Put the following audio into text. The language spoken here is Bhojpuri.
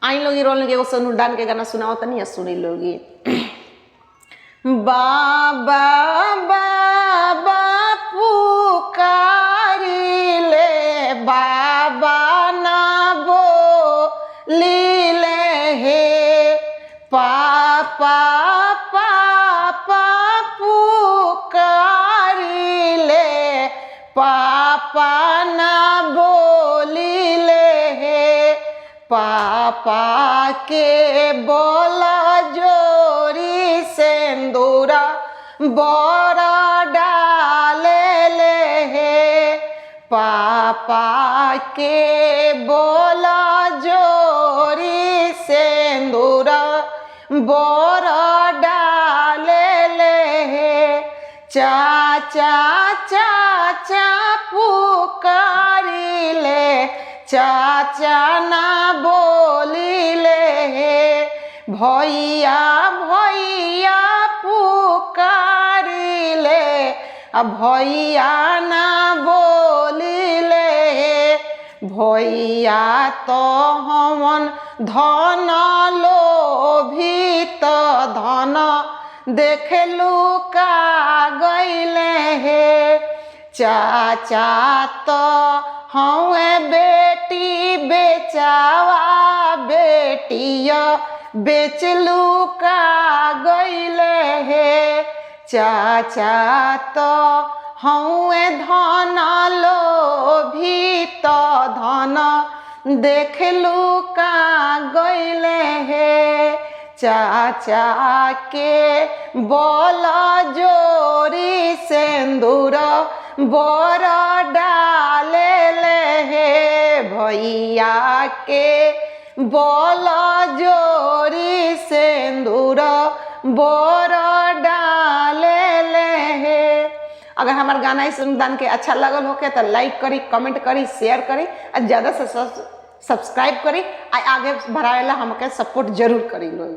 आई लोगी रोल के सोनू डान के गाना सुनाओ तनी या सुनी लोगी। बाबा बाबा पुकारी ले बाबा ना बोली ले हे पापा पापा पुकारी ले पापा ना बोली ले हे पापा के बोला जोरी सेंदूरा बोरा डाले ले हे पापा के बोला जोरी सेंदूरा बोरा डाले ले हे चाचा चाचा पुकारी ले चाचा ना बोली ले हे भैया भैया पुकारी ले भैया ना बोली ले भैया तो हमन धन लोभी तो धन देखलू का गईले हे चाचा तो हवे बेटी बेचावा बेटिया बेचलू का गईले हे चाचा तो हवे धन लोभी तो धन देखलू का गईले हे चाचा के बोला जोरी सेंदूर बोर डाले ले हे भैया के बोला जोरी सेंदूर बोर डाले ले हे। अगर हमार गाना इस अनुदान के अच्छा लगल होके तो लाइक करी, कमेंट करी, शेयर करी और ज़्यादा से सब्सक्राइब करी। आगे बढ़ाएला हमके सपोर्ट जरूर करी लोग।